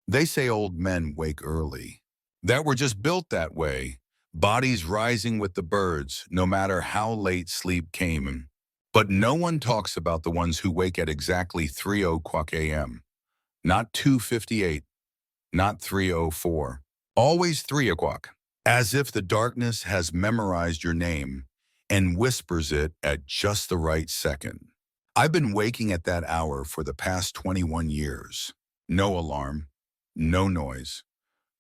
They say old men wake early, that we're just built that way, bodies rising with the birds, no matter how late sleep came. But no one talks about the ones who wake at exactly 3 o'clock a.m., not 2:58, not 3:04, always 3 o'clock, as if the darkness has memorized your name and whispers it at just the right second. I've been waking at that hour for the past 21 years. No alarm, no noise,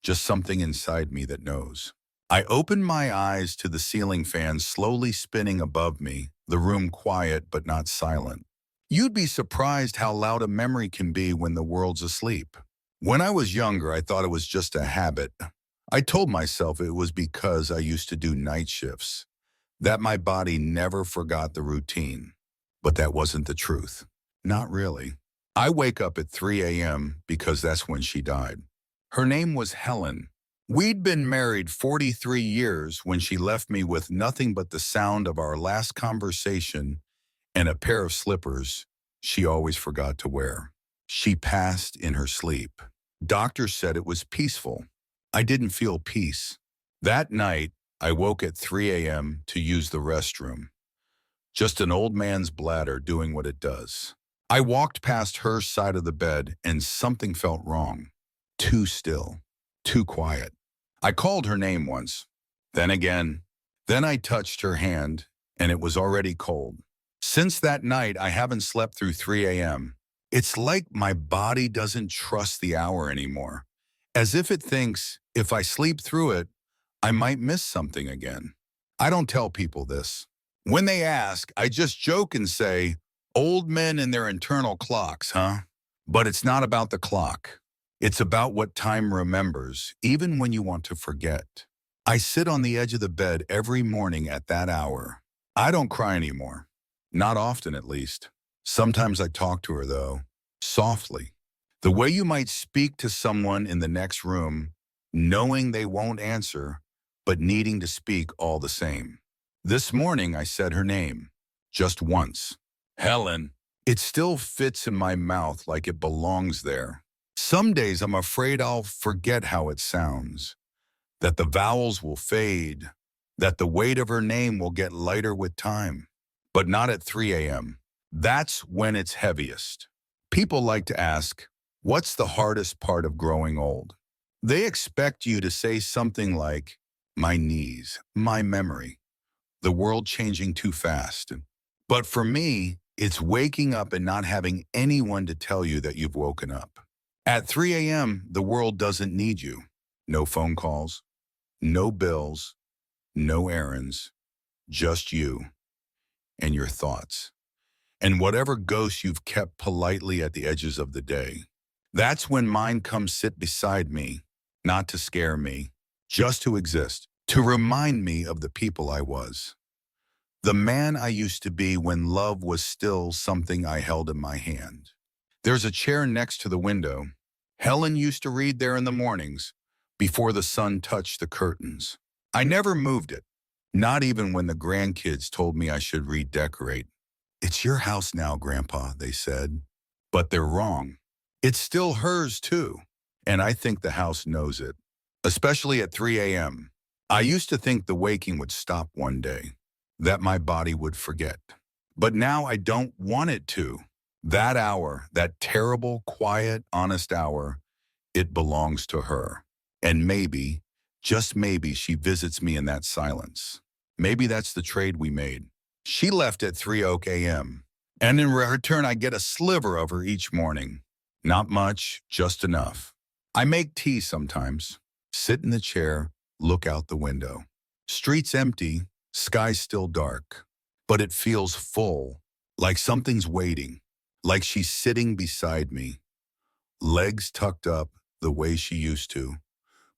just something inside me that knows. I open my eyes to the ceiling fan slowly spinning above me, the room quiet but not silent. You'd be surprised how loud a memory can be when the world's asleep. When I was younger, I thought it was just a habit. I told myself it was because I used to do night shifts, that my body never forgot the routine. But that wasn't the truth. Not really. I wake up at 3 a.m. because that's when she died. Her name was Helen. We'd been married 43 years when she left me with nothing but the sound of our last conversation and a pair of slippers she always forgot to wear. She passed in her sleep. Doctors said it was peaceful. I didn't feel peace. That night, I woke at 3 a.m. to use the restroom. Just an old man's bladder doing what it does. I walked past her side of the bed and something felt wrong. Too still. Too quiet. I called her name once. Then again. Then I touched her hand, and it was already cold. Since that night, I haven't slept through 3 a.m. It's like my body doesn't trust the hour anymore. As if it thinks, if I sleep through it, I might miss something again. I don't tell people this. When they ask, I just joke and say, old men and their internal clocks, huh? But it's not about the clock. It's about what time remembers, even when you want to forget. I sit on the edge of the bed every morning at that hour. I don't cry anymore. Not often, at least. Sometimes I talk to her, though, softly. The way you might speak to someone in the next room, knowing they won't answer, but needing to speak all the same. This morning, I said her name, just once. Helen. It still fits in my mouth like it belongs there. Some days I'm afraid I'll forget how it sounds, that the vowels will fade, that the weight of her name will get lighter with time. But not at 3 a.m. That's when it's heaviest. People like to ask, what's the hardest part of growing old? They expect you to say something like, my knees, my memory, the world changing too fast. But for me, it's waking up and not having anyone to tell you that you've woken up. At 3 a.m., the world doesn't need you. No phone calls, no bills, no errands, just you and your thoughts, and whatever ghosts you've kept politely at the edges of the day. That's when mine comes sit beside me, not to scare me, just to exist, to remind me of the people I was. The man I used to be when love was still something I held in my hand. There's a chair next to the window. Helen used to read there in the mornings, before the sun touched the curtains. I never moved it, not even when the grandkids told me I should redecorate. It's your house now, Grandpa, they said. But they're wrong. It's still hers, too. And I think the house knows it, especially at 3 a.m. I used to think the waking would stop one day, that my body would forget. But now I don't want it to. That hour, that terrible, quiet, honest hour, it belongs to her. And maybe, just maybe, she visits me in that silence. Maybe that's the trade we made. She left at 3 a.m. And in return, I get a sliver of her each morning. Not much, just enough. I make tea sometimes, sit in the chair, look out the window. Streets empty, sky still dark. But it feels full, like something's waiting, like she's sitting beside me. Legs tucked up the way she used to,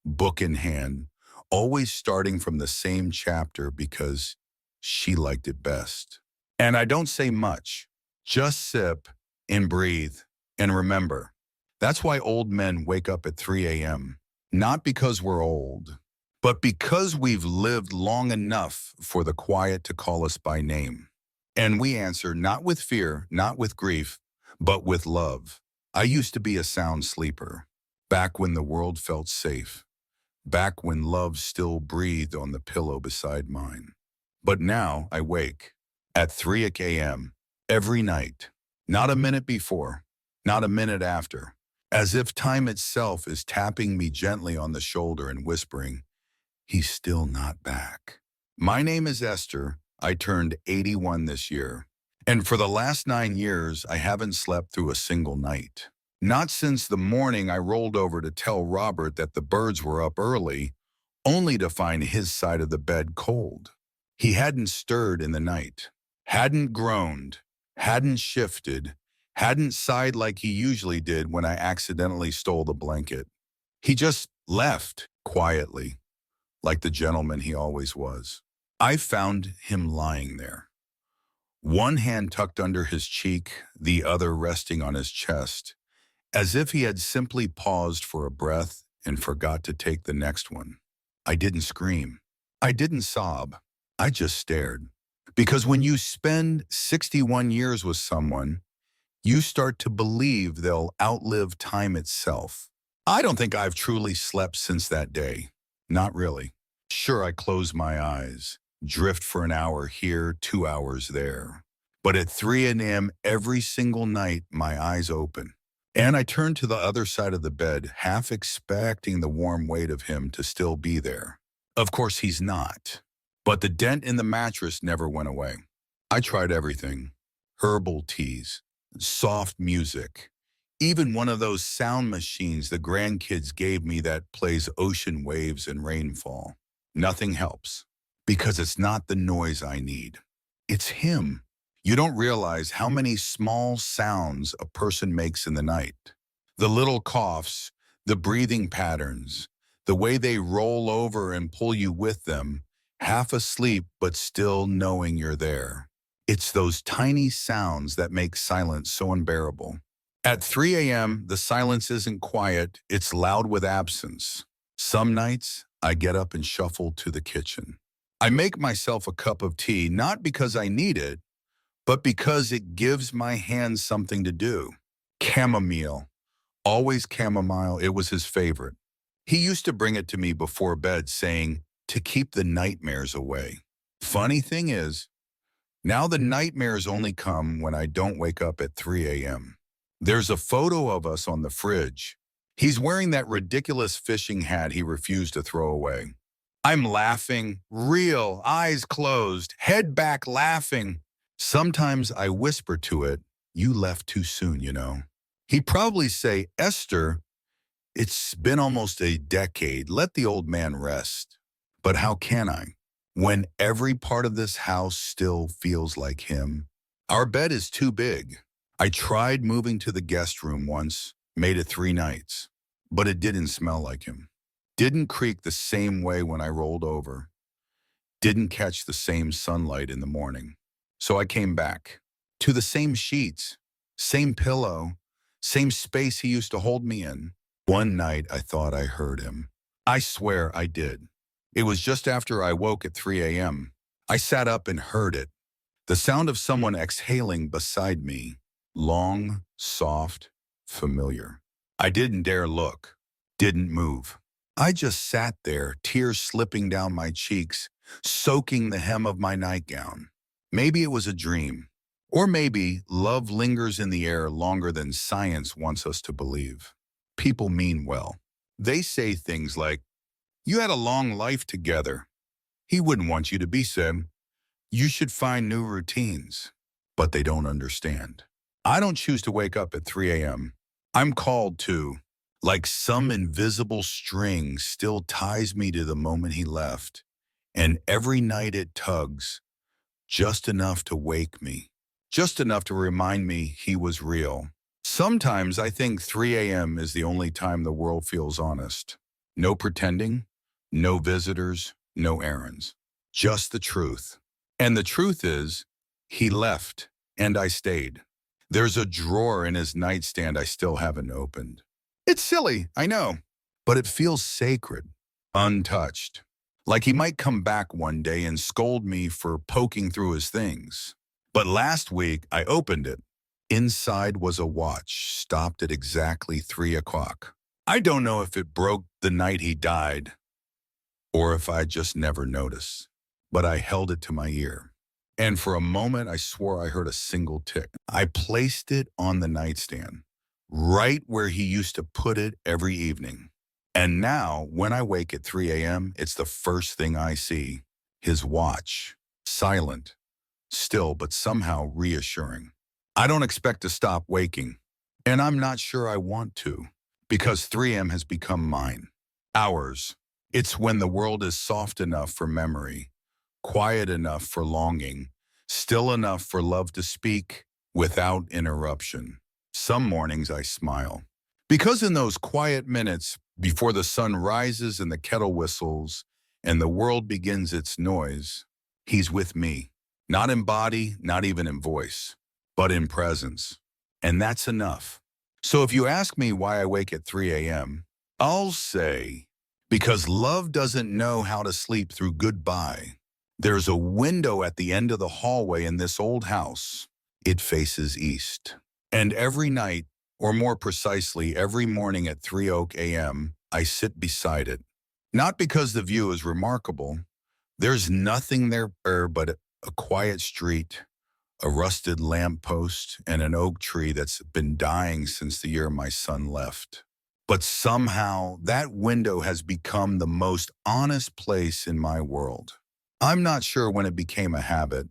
book in hand, always starting from the same chapter because she liked it best. And I don't say much, just sip and breathe and remember. That's why old men wake up at 3 a.m. Not because we're old, but because we've lived long enough for the quiet to call us by name. And we answer not with fear, not with grief, but with love. I used to be a sound sleeper, back when the world felt safe, back when love still breathed on the pillow beside mine. But now I wake at 3 a.m. every night, not a minute before, not a minute after, as if time itself is tapping me gently on the shoulder and whispering, "He's still not back." My name is Esther. I turned 81 this year. And for the last 9 years, I haven't slept through a single night. Not since the morning I rolled over to tell Robert that the birds were up early, only to find his side of the bed cold. He hadn't stirred in the night, hadn't groaned, hadn't shifted, hadn't sighed like he usually did when I accidentally stole the blanket. He just left quietly, like the gentleman he always was. I found him lying there, one hand tucked under his cheek, the other resting on his chest, as if he had simply paused for a breath and forgot to take the next one. I didn't scream. I didn't sob. I just stared. Because when you spend 61 years with someone, you start to believe they'll outlive time itself. I don't think I've truly slept since that day. Not really. Sure, I close my eyes, drift for an hour here, 2 hours there. But at 3 a.m. every single night, my eyes open. And I turn to the other side of the bed, half expecting the warm weight of him to still be there. Of course, he's not. But the dent in the mattress never went away. I tried everything. Herbal teas, soft music, even one of those sound machines the grandkids gave me that plays ocean waves and rainfall. Nothing helps. Because it's not the noise I need. It's him. You don't realize how many small sounds a person makes in the night. The little coughs, the breathing patterns, the way they roll over and pull you with them, half asleep but still knowing you're there. It's those tiny sounds that make silence so unbearable. At 3 a.m., the silence isn't quiet, it's loud with absence. Some nights, I get up and shuffle to the kitchen. I make myself a cup of tea, not because I need it, but because it gives my hands something to do. Chamomile. Always chamomile, it was his favorite. He used to bring it to me before bed, saying, to keep the nightmares away. Funny thing is, now the nightmares only come when I don't wake up at 3 a.m. There's a photo of us on the fridge. He's wearing that ridiculous fishing hat he refused to throw away. I'm laughing, real, eyes closed, head back laughing. Sometimes I whisper to it, "You left too soon, you know." He'd probably say, "Esther, it's been almost a decade. Let the old man rest." But how can I, when every part of this house still feels like him? Our bed is too big. I tried moving to the guest room once, made it 3 nights, but it didn't smell like him. Didn't creak the same way when I rolled over. Didn't catch the same sunlight in the morning. So I came back to the same sheets, same pillow, same space he used to hold me in. One night I thought I heard him. I swear I did. It was just after I woke at 3 a.m. I sat up and heard it. The sound of someone exhaling beside me. Long, soft, familiar. I didn't dare look, didn't move. I just sat there, tears slipping down my cheeks, soaking the hem of my nightgown. Maybe it was a dream. Or maybe love lingers in the air longer than science wants us to believe. People mean well. They say things like, "You had a long life together." He wouldn't want you to be said. You should find new routines. But they don't understand. I don't choose to wake up at 3 a.m. I'm called to, like some invisible string still ties me to the moment he left. And every night it tugs, just enough to wake me, just enough to remind me he was real. Sometimes I think 3 a.m. is the only time the world feels honest. No pretending, no visitors, no errands. Just the truth. And the truth is, he left, and I stayed. There's a drawer in his nightstand I still haven't opened. It's silly, I know, but it feels sacred, untouched. Like he might come back one day and scold me for poking through his things. But last week, I opened it. Inside was a watch, stopped at exactly 3 o'clock. I don't know if it broke the night he died or if I just never noticed, but I held it to my ear. And for a moment, I swore I heard a single tick. I placed it on the nightstand, right where he used to put it every evening. And now, when I wake at 3 a.m., it's the first thing I see. His watch. Silent, still, but somehow reassuring. I don't expect to stop waking, and I'm not sure I want to, because 3 a.m. has become mine. Ours. It's when the world is soft enough for memory, quiet enough for longing, still enough for love to speak without interruption. Some mornings I smile. Because in those quiet minutes before the sun rises and the kettle whistles and the world begins its noise, he's with me. Not in body, not even in voice, but in presence. And that's enough. So if you ask me why I wake at 3 a.m., I'll say, because love doesn't know how to sleep through goodbye. There's a window at the end of the hallway in this old house. It faces east. And every night, or more precisely, every morning at 3 a.m., I sit beside it. Not because the view is remarkable. There's nothing there but a quiet street, a rusted lamppost, and an oak tree that's been dying since the year my son left. But somehow, that window has become the most honest place in my world. I'm not sure when it became a habit.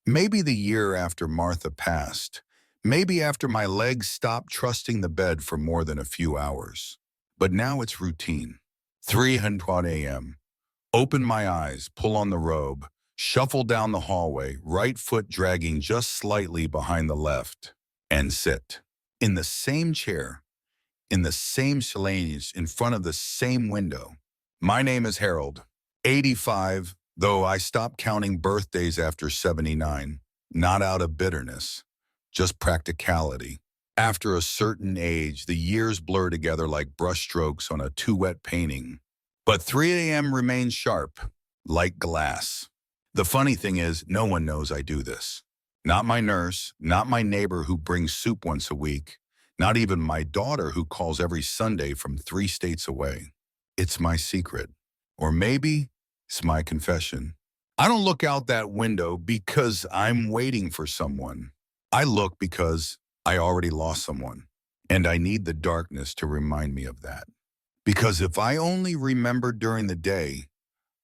Maybe the year after Martha passed. Maybe after my legs stopped trusting the bed for more than a few hours. But now it's routine. 3:00 a.m. Open my eyes, pull on the robe, shuffle down the hallway, right foot dragging just slightly behind the left, and sit. In the same chair, in the same shalanes, in front of the same window. My name is Harold, 85, though I stopped counting birthdays after 79, not out of bitterness, just practicality. After a certain age, the years blur together like brushstrokes on a too-wet painting. But 3 a.m. remains sharp, like glass. The funny thing is, no one knows I do this. Not my nurse, not my neighbor who brings soup once a week, not even my daughter who calls every Sunday from 3 states away. It's my secret. Or maybe it's my confession. I don't look out that window because I'm waiting for someone. I look because I already lost someone, and I need the darkness to remind me of that. Because if I only remembered during the day,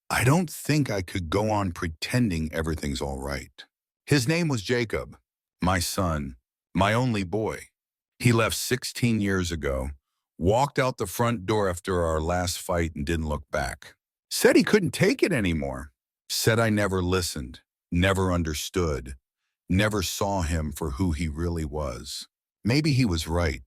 I don't think I could go on pretending everything's all right. His name was Jacob, my son, my only boy. He left 16 years ago, walked out the front door after our last fight and didn't look back. Said he couldn't take it anymore. Said I never listened, never understood, never saw him for who he really was. Maybe he was right.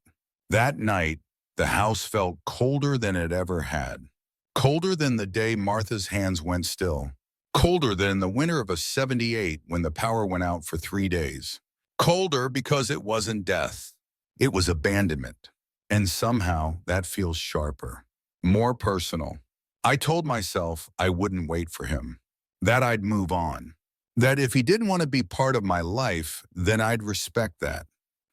That night, the house felt colder than it ever had. Colder than the day Martha's hands went still. Colder than the winter of '78 when the power went out for 3 days. Colder because it wasn't death. It was abandonment. And somehow that feels sharper, more personal. I told myself I wouldn't wait for him, that I'd move on, that if he didn't want to be part of my life, then I'd respect that.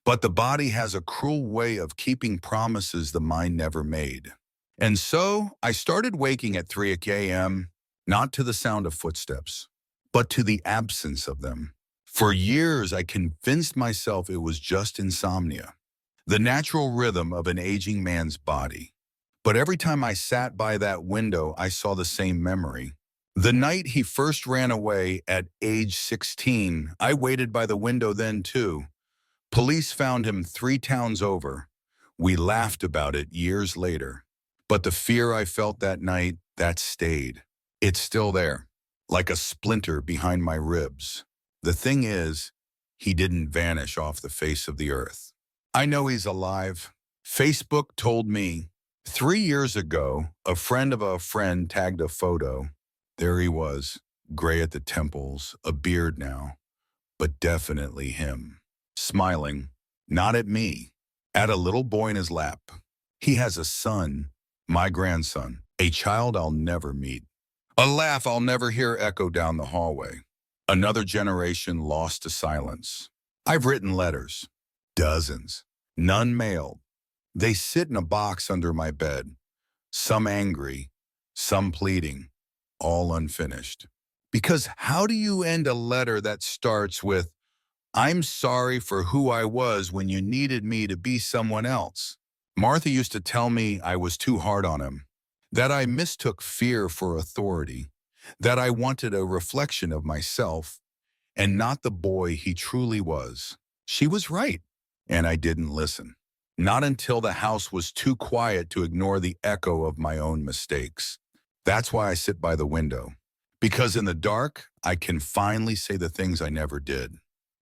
But the body has a cruel way of keeping promises the mind never made. And so I started waking at 3 a.m., not to the sound of footsteps, but to the absence of them. For years, I convinced myself it was just insomnia, the natural rhythm of an aging man's body. But every time I sat by that window, I saw the same memory. The night he first ran away at age 16, I waited by the window then too. Police found him 3 towns over. We laughed about it years later. But the fear I felt that night, that stayed. It's still there, like a splinter behind my ribs. The thing is, he didn't vanish off the face of the earth. I know he's alive. Facebook told me. 3 years ago, a friend of a friend tagged a photo. There he was, gray at the temples, a beard now, but definitely him. Smiling, not at me, at a little boy in his lap. He has a son, my grandson, a child I'll never meet. A laugh I'll never hear echo down the hallway. Another generation lost to silence. I've written letters, dozens, none mailed. They sit in a box under my bed, some angry, some pleading, all unfinished. Because how do you end a letter that starts with, "I'm sorry for who I was when you needed me to be someone else"? Martha used to tell me I was too hard on him, that I mistook fear for authority, that I wanted a reflection of myself and not the boy he truly was. She was right, and I didn't listen. Not until the house was too quiet to ignore the echo of my own mistakes. That's why I sit by the window. Because in the dark, I can finally say the things I never did.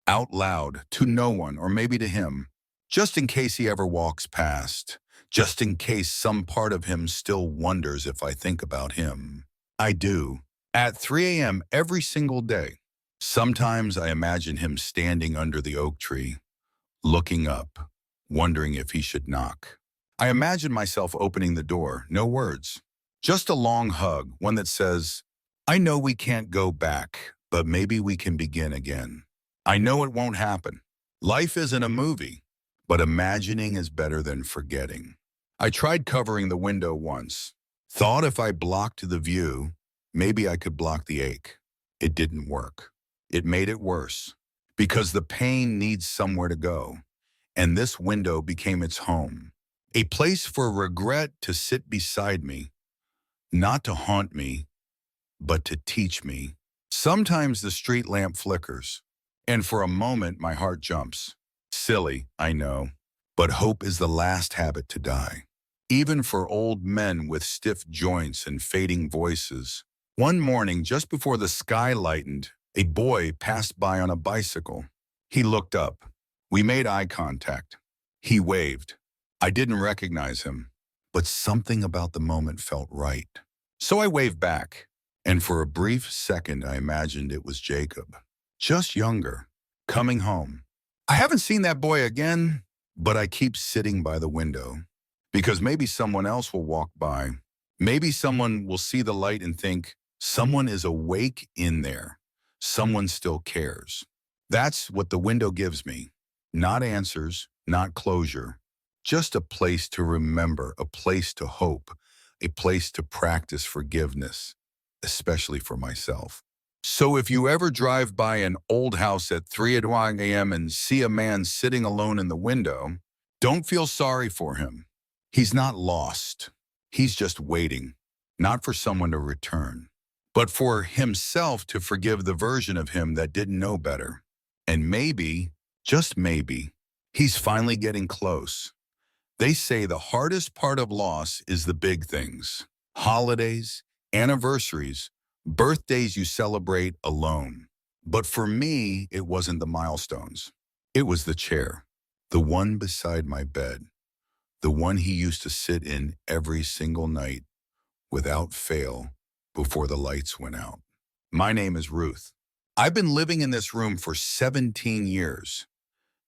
Out loud, to no one, or maybe to him. Just in case he ever walks past. Just in case some part of him still wonders if I think about him. I do. At 3 a.m. every single day. Sometimes I imagine him standing under the oak tree, looking up, wondering if he should knock. I imagine myself opening the door, no words. Just a long hug, one that says, "I know we can't go back, but maybe we can begin again. I know it won't happen. Life isn't a movie, but imagining is better than forgetting." I tried covering the window once. Thought if I blocked the view, maybe I could block the ache. It didn't work. It made it worse, because the pain needs somewhere to go, and this window became its home. A place for regret to sit beside me, not to haunt me, but to teach me. Sometimes the street lamp flickers, and for a moment my heart jumps. Silly, I know, but hope is the last habit to die. Even for old men with stiff joints and fading voices. One morning, just before the sky lightened, a boy passed by on a bicycle. He looked up. We made eye contact. He waved. I didn't recognize him, but something about the moment felt right. So I waved back, and for a brief second I imagined it was Jacob. Just younger, coming home. I haven't seen that boy again, but I keep sitting by the window, because maybe someone else will walk by. Maybe someone will see the light and think, someone is awake in there. Someone still cares. That's what the window gives me. Not answers, not closure. Just a place to remember, a place to hope, a place to practice forgiveness, especially for myself. So if you ever drive by an old house at 3 a.m. and see a man sitting alone in the window, don't feel sorry for him. He's not lost. He's just waiting, not for someone to return, but for himself to forgive the version of him that didn't know better. And maybe, just maybe, he's finally getting close. They say the hardest part of loss is the big things. Holidays, anniversaries, birthdays you celebrate alone. But for me, it wasn't the milestones. It was the chair, the one beside my bed, the one he used to sit in every single night without fail before the lights went out. My name is Ruth. I've been living in this room for 17 years,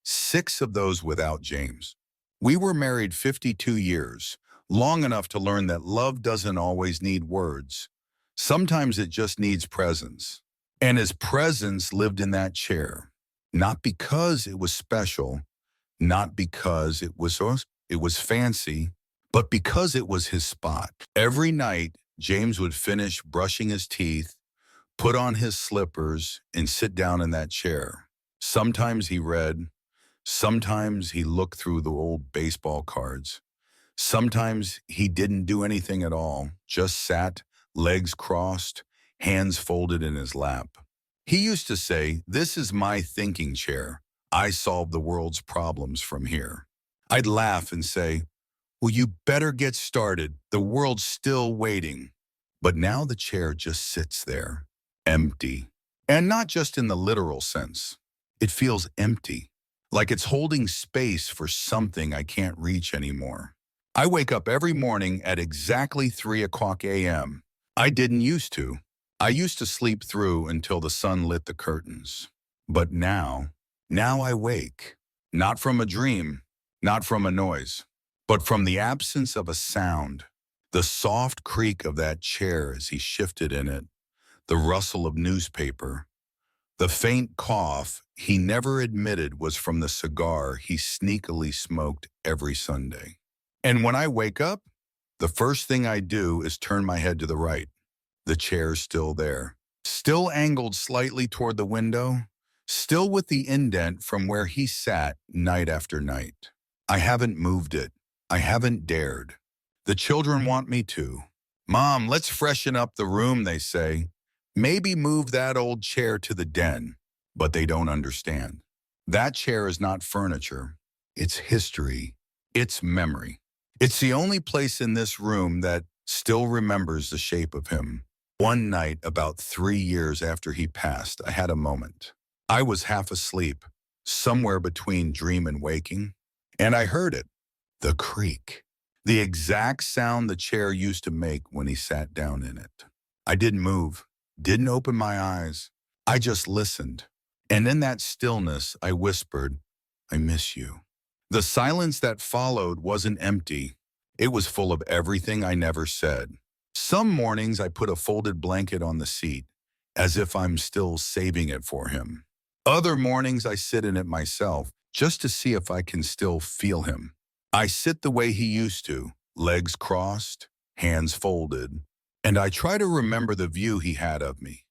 6 of those without James. We were married 52 years, long enough to learn that love doesn't always need words. Sometimes it just needs presence. And his presence lived in that chair, not because it was special, not because it was fancy, but because it was his spot. Every night, James would finish brushing his teeth, put on his slippers, and sit down in that chair. Sometimes he read. Sometimes he looked through the old baseball cards. Sometimes he didn't do anything at all, just sat, legs crossed, hands folded in his lap. He used to say, "This is my thinking chair. I solve the world's problems from here." I'd laugh and say, "Well, you better get started. The world's still waiting." But now the chair just sits there, empty. And not just in the literal sense. It feels empty, like it's holding space for something I can't reach anymore. I wake up every morning at exactly 3 o'clock a.m. I didn't used to. I used to sleep through until the sun lit the curtains. But now I wake, not from a dream, not from a noise, but from the absence of a sound. The soft creak of that chair as he shifted in it, the rustle of newspaper, the faint cough he never admitted was from the cigar he sneakily smoked every Sunday. And when I wake up, the first thing I do is turn my head to the right. The chair's still there, still angled slightly toward the window, still with the indent from where he sat night after night. I haven't moved it. I haven't dared. The children want me to. Mom, let's freshen up the room, they say. Maybe move that old chair to the den. But they don't understand. That chair is not furniture. It's history. It's memory. It's the only place in this room that still remembers the shape of him. One night, about 3 years after he passed, I had a moment. I was half asleep, somewhere between dream and waking, and I heard it, the creak, the exact sound the chair used to make when he sat down in it. I didn't move, didn't open my eyes. I just listened. And in that stillness, I whispered, I miss you. The silence that followed wasn't empty. It was full of everything I never said. Some mornings I put a folded blanket on the seat, as if I'm still saving it for him. Other mornings I sit in it myself, just to see if I can still feel him. I sit the way he used to, legs crossed, hands folded, and I try to remember the view he had of me,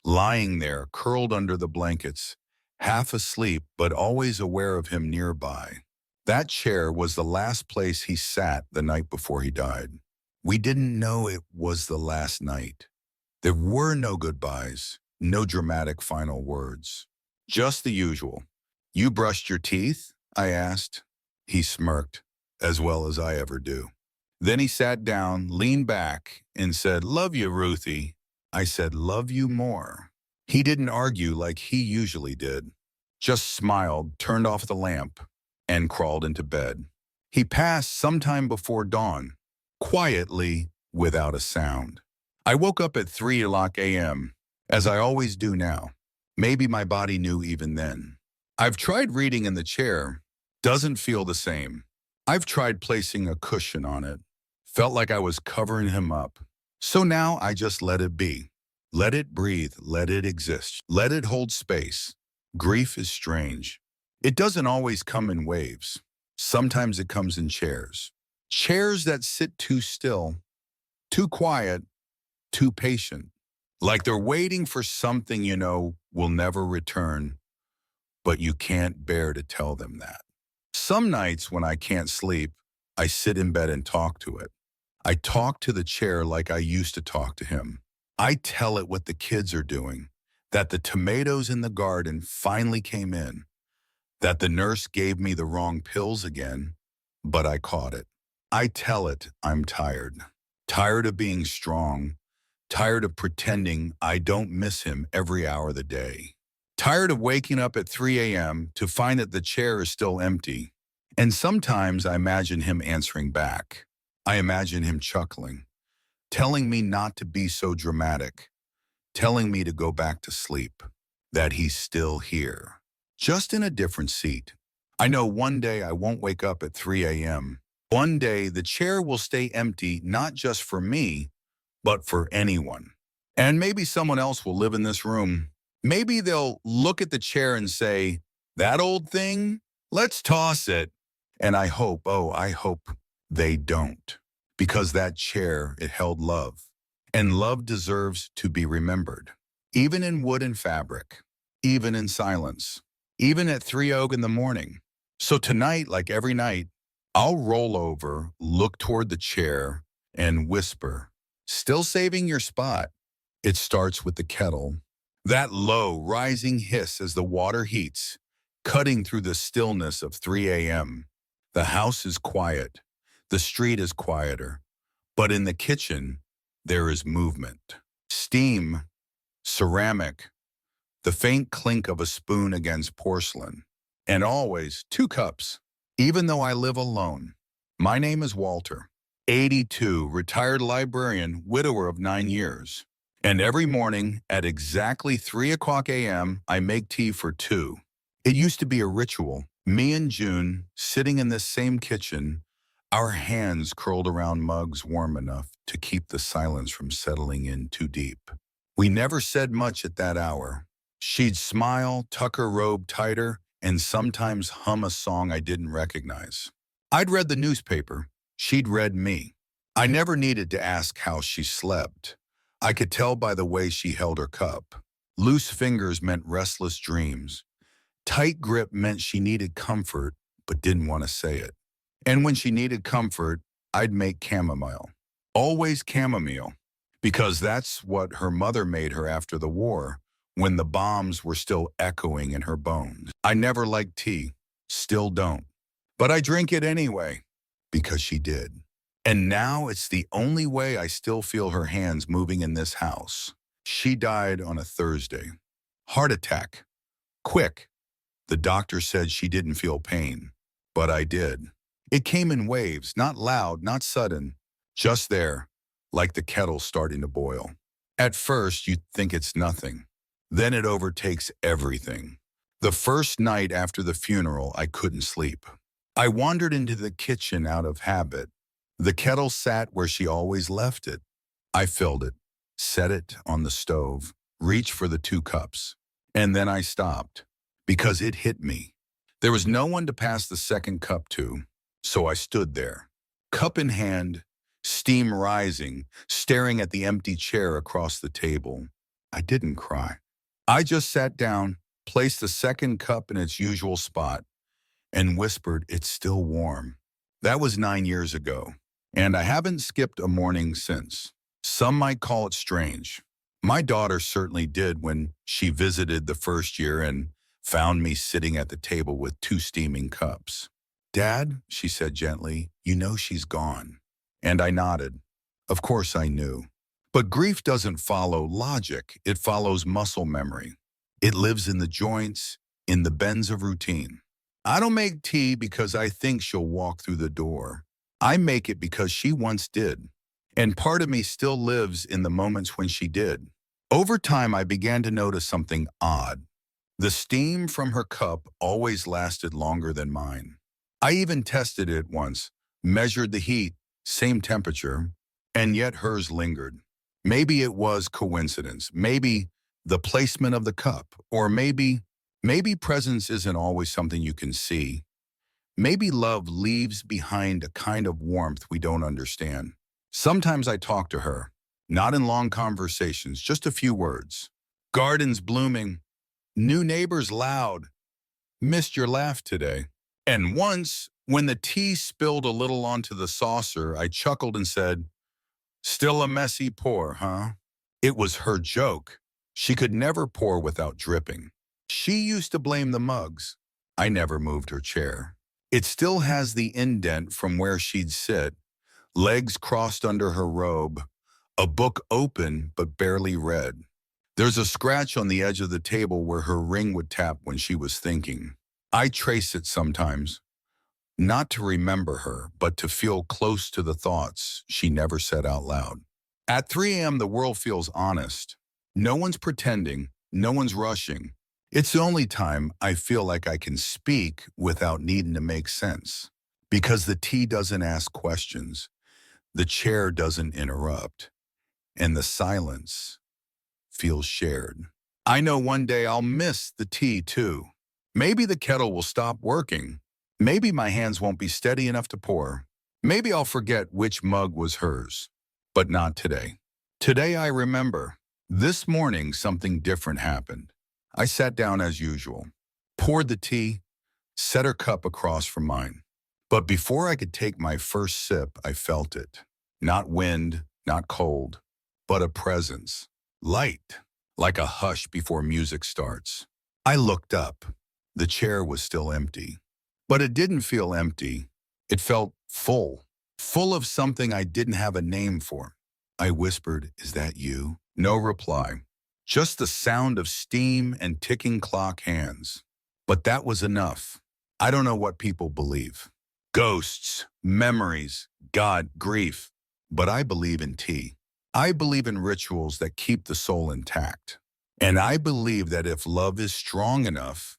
lying there curled under the blankets, half asleep but always aware of him nearby. That chair was the last place he sat the night before he died. We didn't know it was the last night. There were no goodbyes, no dramatic final words. Just the usual. You brushed your teeth? I asked. He smirked, as well as I ever do. Then he sat down, leaned back, and said, Love you, Ruthie. I said, Love you more. He didn't argue like he usually did. Just smiled, turned off the lamp, and crawled into bed. He passed sometime before dawn, quietly, without a sound. I woke up at 3 a.m., as I always do now. Maybe my body knew even then. I've tried reading in the chair. Doesn't feel the same. I've tried placing a cushion on it. Felt like I was covering him up. So now I just let it be. Let it breathe. Let it exist. Let it hold space. Grief is strange. It doesn't always come in waves. Sometimes it comes in chairs. Chairs that sit too still, too quiet, too patient. Like they're waiting for something you know will never return, but you can't bear to tell them that. Some nights when I can't sleep, I sit in bed and talk to it. I talk to the chair like I used to talk to him. I tell it what the kids are doing, that the tomatoes in the garden finally came in, that the nurse gave me the wrong pills again, but I caught it. I tell it I'm tired. Tired of being strong. Tired of pretending I don't miss him every hour of the day. Tired of waking up at 3 a.m. to find that the chair is still empty. And sometimes I imagine him answering back. I imagine him chuckling, telling me not to be so dramatic, telling me to go back to sleep, that he's still here, just in a different seat. I know one day I won't wake up at 3 a.m. One day the chair will stay empty, not just for me, but for anyone. And maybe someone else will live in this room. Maybe they'll look at the chair and say, that old thing, let's toss it. And I hope, oh, I hope they don't. Because that chair, it held love. And love deserves to be remembered. Even in wood and fabric. Even in silence. Even at 3 in the morning. So tonight, like every night, I'll roll over, look toward the chair, and whisper, still saving your spot. It starts with the kettle. That low, rising hiss as the water heats, cutting through the stillness of 3 a.m. The house is quiet. The street is quieter. But in the kitchen, there is movement. Steam, ceramic, the faint clink of a spoon against porcelain. And always 2 cups, even though I live alone. My name is Walter. 82, retired librarian, widower of 9 years. And every morning at exactly 3 a.m., I make tea for 2. It used to be a ritual. Me and June, sitting in this same kitchen, our hands curled around mugs warm enough to keep the silence from settling in too deep. We never said much at that hour. She'd smile, tuck her robe tighter, and sometimes hum a song I didn't recognize. I'd read the newspaper, She'd read me. I never needed to ask how she slept. I could tell by the way she held her cup. Loose fingers meant restless dreams. Tight grip meant she needed comfort, but didn't want to say it. And when she needed comfort, I'd make chamomile. Always chamomile, because that's what her mother made her after the war, when the bombs were still echoing in her bones. I never liked tea, still don't. But I drink it anyway, because she did. And now it's the only way I still feel her hands moving in this house. She died on a Thursday. Heart attack. Quick. The doctor said she didn't feel pain, but I did. It came in waves, not loud, not sudden, just there, like the kettle starting to boil. At first, you think it's nothing. Then it overtakes everything. The first night after the funeral, I couldn't sleep. I wandered into the kitchen out of habit. The kettle sat where she always left it. I filled it, set it on the stove, reached for the 2 cups, and then I stopped, because it hit me. There was no one to pass the second cup to, so I stood there, cup in hand, steam rising, staring at the empty chair across the table. I didn't cry. I just sat down, placed the second cup in its usual spot, and whispered, "It's still warm." That was 9 years ago, and I haven't skipped a morning since. Some might call it strange. My daughter certainly did when she visited the first year and found me sitting at the table with 2 steaming cups. "Dad," she said gently, "you know she's gone." And I nodded. Of course I knew. But grief doesn't follow logic, it follows muscle memory. It lives in the joints, in the bends of routine. I don't make tea because I think she'll walk through the door. I make it because she once did. And part of me still lives in the moments when she did. Over time, I began to notice something odd. The steam from her cup always lasted longer than mine. I even tested it once, measured the heat, same temperature, and yet hers lingered. Maybe it was coincidence, maybe the placement of the cup, or maybe presence isn't always something you can see. Maybe love leaves behind a kind of warmth we don't understand. Sometimes I talk to her, not in long conversations, just a few words. Gardens blooming, new neighbors loud, missed your laugh today. And once, when the tea spilled a little onto the saucer, I chuckled and said, "Still a messy pour, huh?" It was her joke. She could never pour without dripping. She used to blame the mugs. I never moved her chair. It still has the indent from where she'd sit, legs crossed under her robe, a book open but barely read. There's a scratch on the edge of the table where her ring would tap when she was thinking. I trace it sometimes, not to remember her, but to feel close to the thoughts she never said out loud. At 3 a.m., the world feels honest. No one's pretending, no one's rushing. It's the only time I feel like I can speak without needing to make sense. Because the tea doesn't ask questions, the chair doesn't interrupt, and the silence feels shared. I know one day I'll miss the tea too. Maybe the kettle will stop working. Maybe my hands won't be steady enough to pour. Maybe I'll forget which mug was hers. But not today. Today I remember. This morning something different happened. I sat down as usual, poured the tea, set her cup across from mine. But before I could take my first sip, I felt it. Not wind, not cold, but a presence. Light, like a hush before music starts. I looked up. The chair was still empty. But it didn't feel empty. It felt full. Full of something I didn't have a name for. I whispered, "Is that you?" No reply. Just the sound of steam and ticking clock hands. But that was enough. I don't know what people believe. Ghosts, memories, God, grief. But I believe in tea. I believe in rituals that keep the soul intact. And I believe that if love is strong enough,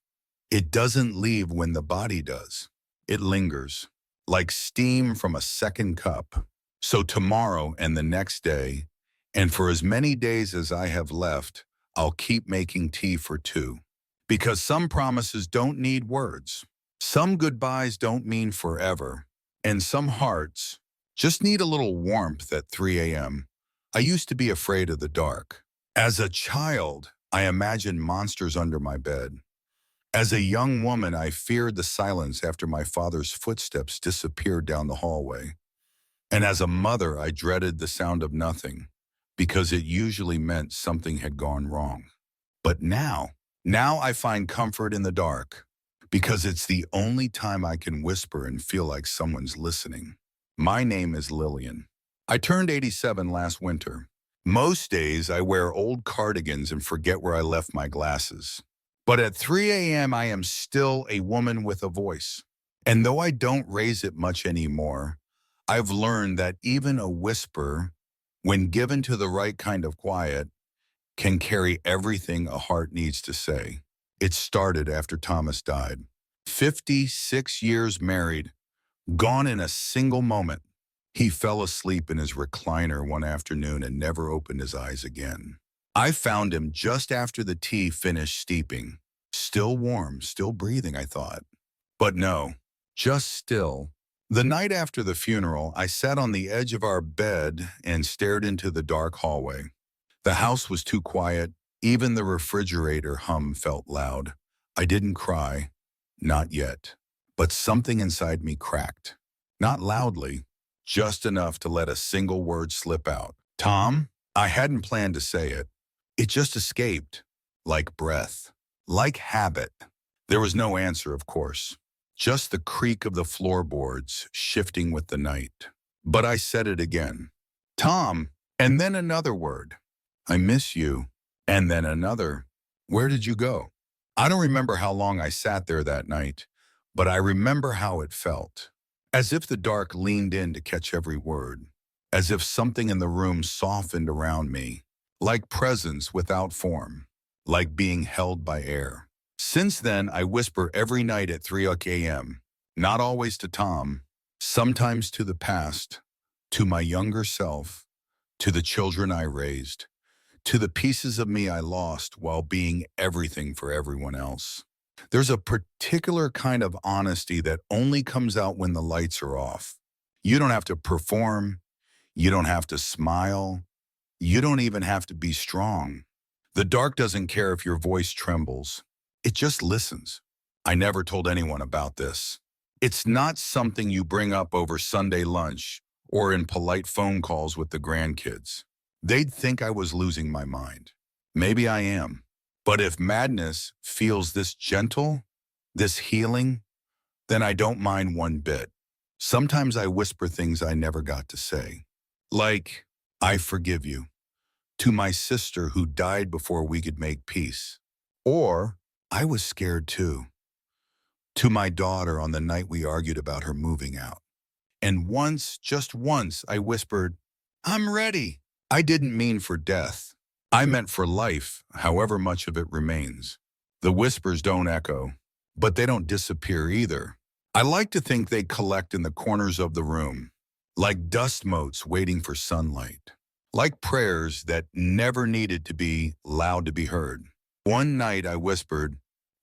it doesn't leave when the body does. It lingers, like steam from a second cup. So tomorrow and the next day, and for as many days as I have left, I'll keep making tea for 2. Because some promises don't need words. Some goodbyes don't mean forever. And some hearts Just need a little warmth at 3 a.m. I used to be afraid of the dark. As a child, I imagined monsters under my bed. As a young woman, I feared the silence after my father's footsteps disappeared down the hallway. And as a mother, I dreaded the sound of nothing, because it usually meant something had gone wrong. But now I find comfort in the dark, because it's the only time I can whisper and feel like someone's listening. My name is Lillian. I turned 87 last winter. Most days I wear old cardigans and forget where I left my glasses. But at 3 a.m. I am still a woman with a voice. And though I don't raise it much anymore, I've learned that even a whisper, when given to the right kind of quiet, can carry everything a heart needs to say. It started after Thomas died. 56 years married, gone in a single moment. He fell asleep in his recliner one afternoon and never opened his eyes again. I found him just after the tea finished steeping. Still warm, still breathing, I thought. But no, just still. The night after the funeral, I sat on the edge of our bed and stared into the dark hallway. The house was too quiet. Even the refrigerator hum felt loud. I didn't cry, not yet. But something inside me cracked. Not loudly, just enough to let a single word slip out. Tom? I hadn't planned to say it. It just escaped, like breath, like habit. There was no answer, of course, just the creak of the floorboards shifting with the night. But I said it again. Tom, and then another word. I miss you. And then another. Where did you go? I don't remember how long I sat there that night, but I remember how it felt. As if the dark leaned in to catch every word. As if something in the room softened around me. Like presence without form, like being held by air. Since then, I whisper every night at 3 a.m., not always to Tom, sometimes to the past, to my younger self, to the children I raised, to the pieces of me I lost while being everything for everyone else. There's a particular kind of honesty that only comes out when the lights are off. You don't have to perform, you don't have to smile, you don't even have to be strong. The dark doesn't care if your voice trembles. It just listens. I never told anyone about this. It's not something you bring up over Sunday lunch or in polite phone calls with the grandkids. They'd think I was losing my mind. Maybe I am. But if madness feels this gentle, this healing, then I don't mind one bit. Sometimes I whisper things I never got to say. Like, I forgive you. To my sister who died before we could make peace. Or, I was scared too. To my daughter on the night we argued about her moving out. And once, just once, I whispered, I'm ready. I didn't mean for death. I meant for life, however much of it remains. The whispers don't echo, but they don't disappear either. I like to think they collect in the corners of the room, like dust motes waiting for sunlight. Like prayers that never needed to be loud to be heard. One night I whispered,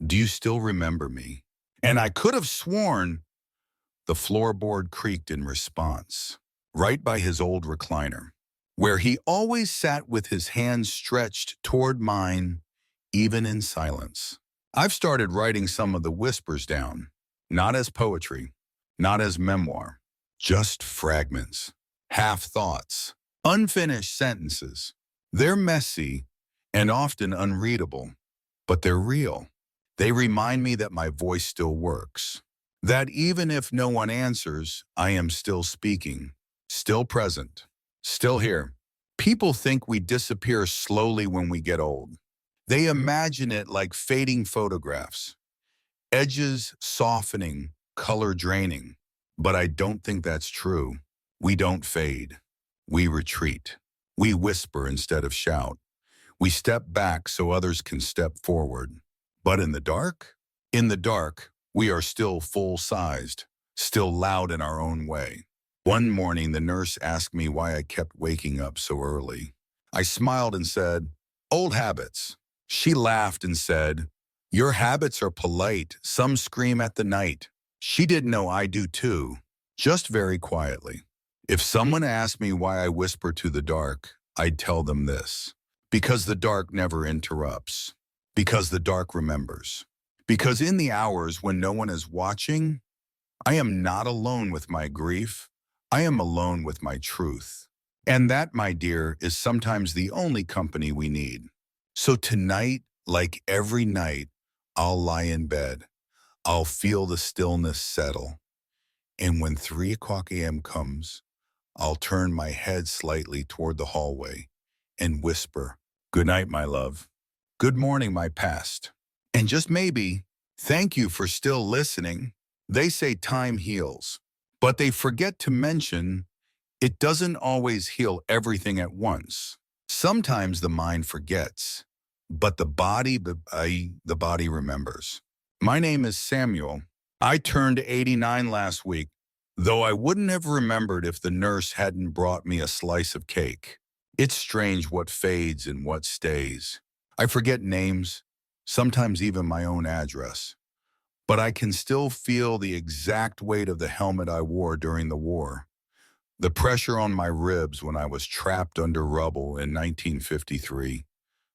do you still remember me? And I could have sworn the floorboard creaked in response, right by his old recliner, where he always sat with his hands stretched toward mine, even in silence. I've started writing some of the whispers down, not as poetry, not as memoir, just fragments, half thoughts. Unfinished sentences. They're messy and often unreadable, but they're real. They remind me that my voice still works. That even if no one answers, I am still speaking, still present, still here. People think we disappear slowly when we get old. They imagine it like fading photographs, edges softening, color draining. But I don't think that's true. We don't fade. We retreat. We whisper instead of shout. We step back so others can step forward. But in the dark? In the dark, we are still full-sized, still loud in our own way. One morning, the nurse asked me why I kept waking up so early. I smiled and said, old habits. She laughed and said, your habits are polite. Some scream at the night. She didn't know I do too, just very quietly. If someone asked me why I whisper to the dark, I'd tell them this. Because the dark never interrupts. Because the dark remembers. Because in the hours when no one is watching, I am not alone with my grief. I am alone with my truth. And that, my dear, is sometimes the only company we need. So tonight, like every night, I'll lie in bed. I'll feel the stillness settle. And when 3 o'clock a.m. comes, I'll turn my head slightly toward the hallway and whisper, "Good night, my love. Good morning, my past." And just maybe, thank you for still listening. They say time heals, but they forget to mention it doesn't always heal everything at once. Sometimes the mind forgets, but the body remembers. My name is Samuel. I turned 89 last week, though I wouldn't have remembered if the nurse hadn't brought me a slice of cake. It's strange what fades and what stays. I forget names, sometimes even my own address, but I can still feel the exact weight of the helmet I wore during the war. The pressure on my ribs when I was trapped under rubble in 1953.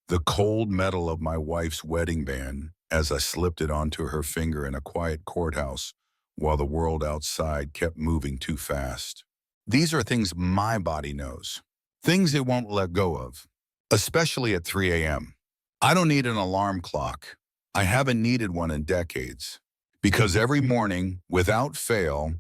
The cold metal of my wife's wedding band as I slipped it onto her finger in a quiet courthouse while the world outside kept moving too fast. These are things my body knows, things it won't let go of, especially at 3 a.m. I don't need an alarm clock. I haven't needed one in decades, because every morning, without fail,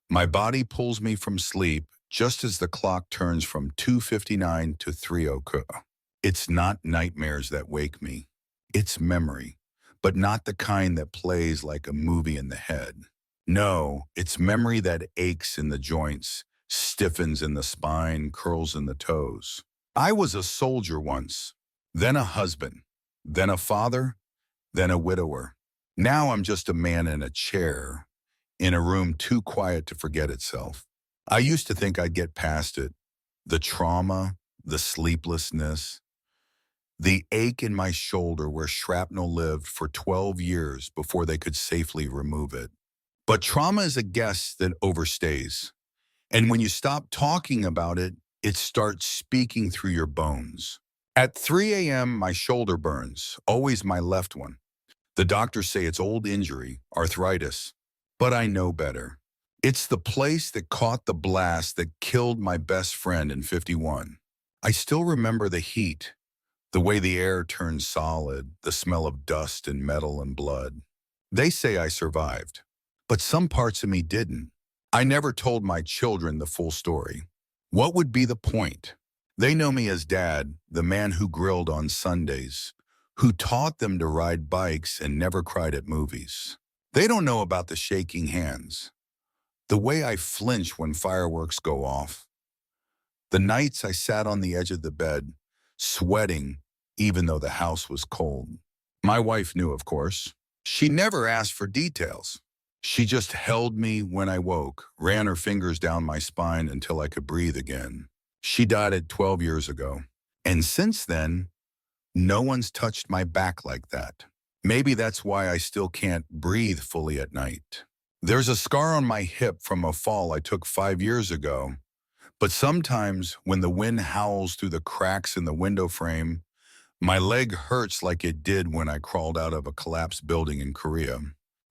my body pulls me from sleep just as the clock turns from 2:59 to 3 o'clock. It's not nightmares that wake me. It's memory, but not the kind that plays like a movie in the head. No, it's memory that aches in the joints, stiffens in the spine, curls in the toes. I was a soldier once, then a husband, then a father, then a widower. Now I'm just a man in a chair, in a room too quiet to forget itself. I used to think I'd get past it. The trauma, the sleeplessness, the ache in my shoulder where shrapnel lived for 12 years before they could safely remove it. But trauma is a guest that overstays. And when you stop talking about it, it starts speaking through your bones. At 3 a.m., my shoulder burns, always my left one. The doctors say it's old injury, arthritis. But I know better. It's the place that caught the blast that killed my best friend in '51. I still remember the heat, the way the air turned solid, the smell of dust and metal and blood. They say I survived, but some parts of me didn't. I never told my children the full story. What would be the point? They know me as Dad, the man who grilled on Sundays, who taught them to ride bikes and never cried at movies. They don't know about the shaking hands, the way I flinch when fireworks go off, the nights I sat on the edge of the bed, sweating even though the house was cold. My wife knew, of course. She never asked for details. She just held me when I woke, ran her fingers down my spine until I could breathe again. She died at 12 years ago. And since then, no one's touched my back like that. Maybe that's why I still can't breathe fully at night. There's a scar on my hip from a fall I took 5 years ago, but sometimes when the wind howls through the cracks in the window frame, my leg hurts like it did when I crawled out of a collapsed building in Korea.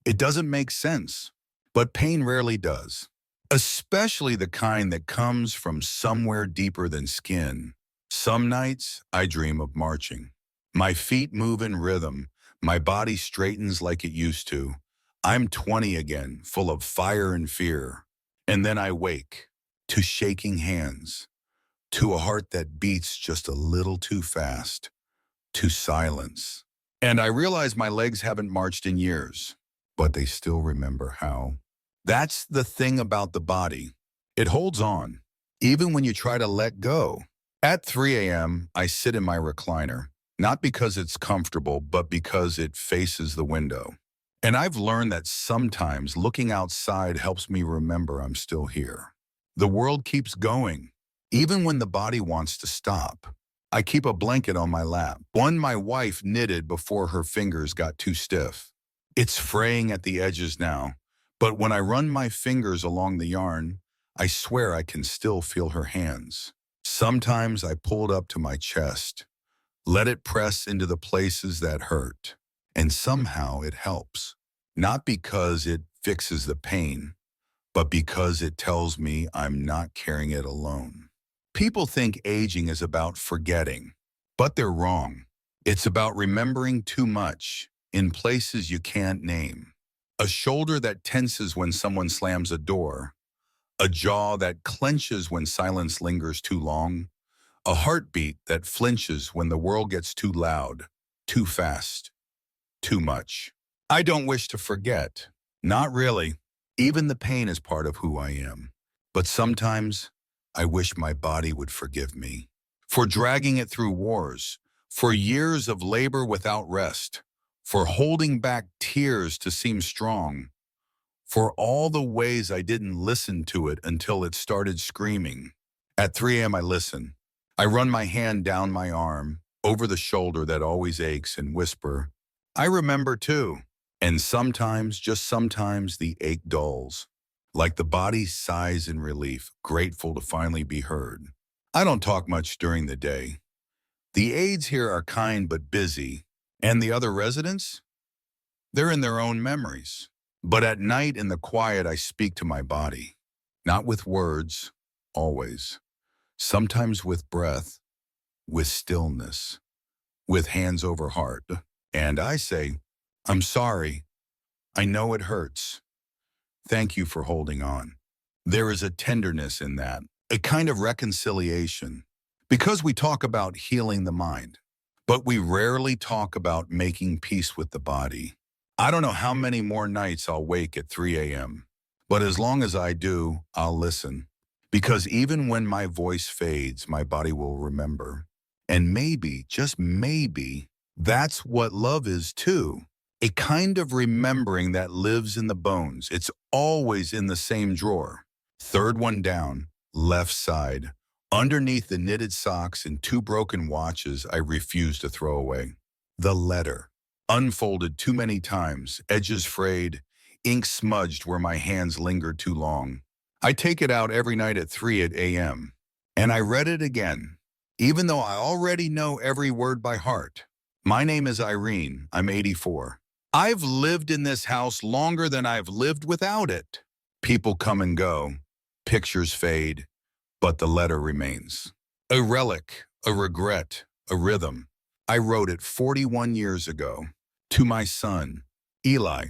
It doesn't make sense, but pain rarely does, especially the kind that comes from somewhere deeper than skin. Some nights, I dream of marching. My feet move in rhythm, my body straightens like it used to. I'm 20 again, full of fire and fear. And then I wake to shaking hands, to a heart that beats just a little too fast, to silence. And I realize my legs haven't marched in years, but they still remember how. That's the thing about the body. It holds on, even when you try to let go. At 3 a.m., I sit in my recliner, not because it's comfortable, but because it faces the window. And I've learned that sometimes looking outside helps me remember I'm still here. The world keeps going, even when the body wants to stop. I keep a blanket on my lap, one my wife knitted before her fingers got too stiff. It's fraying at the edges now, but when I run my fingers along the yarn, I swear I can still feel her hands. Sometimes I pull it up to my chest, let it press into the places that hurt, and somehow it helps. Not because it fixes the pain, but because it tells me I'm not carrying it alone. People think aging is about forgetting, but they're wrong. It's about remembering too much in places you can't name. A shoulder that tenses when someone slams a door, a jaw that clenches when silence lingers too long, a heartbeat that flinches when the world gets too loud, too fast, too much. I don't wish to forget. Not really. Even the pain is part of who I am. But sometimes I wish my body would forgive me for dragging it through wars, for years of labor without rest, for holding back tears to seem strong, for all the ways I didn't listen to it until it started screaming. At 3 a.m. I listen. I run my hand down my arm, over the shoulder that always aches and whisper, I remember too. And sometimes, just sometimes, the ache dulls, like the body sighs in relief, grateful to finally be heard. I don't talk much during the day. The aides here are kind but busy, and the other residents? They're in their own memories. But at night in the quiet, I speak to my body. Not with words, always. Sometimes with breath, with stillness, with hands over heart. And I say, I'm sorry. I know it hurts. Thank you for holding on. There is a tenderness in that, a kind of reconciliation. Because we talk about healing the mind, but we rarely talk about making peace with the body. I don't know how many more nights I'll wake at 3 a.m., but as long as I do, I'll listen. Because even when my voice fades, my body will remember. And maybe, just maybe, that's what love is too. A kind of remembering that lives in the bones. It's always in the same drawer. Third one down, left side. Underneath the knitted socks and 2 broken watches I refuse to throw away. The letter. Unfolded too many times, edges frayed, ink smudged where my hands lingered too long. I take it out every night at 3 a.m. And I read it again, even though I already know every word by heart. My name is Irene. I'm 84. I've lived in this house longer than I've lived without it. People come and go. Pictures fade. But the letter remains. A relic, a regret, a rhythm. I wrote it 41 years ago. To my son, Eli,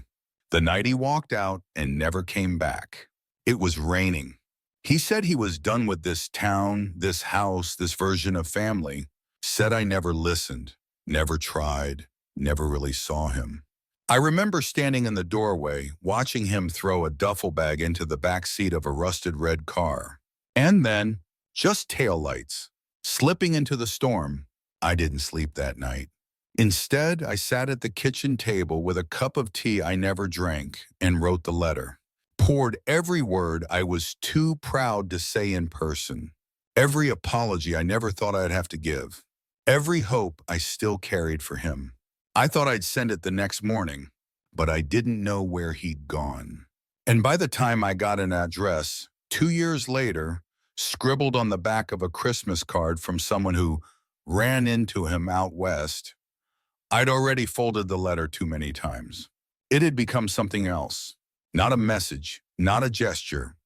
the night he walked out and never came back. It was raining. He said he was done with this town, this house, this version of family. Said I never listened, never tried, never really saw him. I remember standing in the doorway, watching him throw a duffel bag into the back seat of a rusted red car. And then, just taillights, slipping into the storm. I didn't sleep that night. Instead, I sat at the kitchen table with a cup of tea I never drank and wrote the letter. Poured every word I was too proud to say in person. Every apology I never thought I'd have to give. Every hope I still carried for him. I thought I'd send it the next morning, but I didn't know where he'd gone. And by the time I got an address, 2 years later, scribbled on the back of a Christmas card from someone who ran into him out west, I'd already folded the letter too many times. It had become something else. Not a message, not a gesture,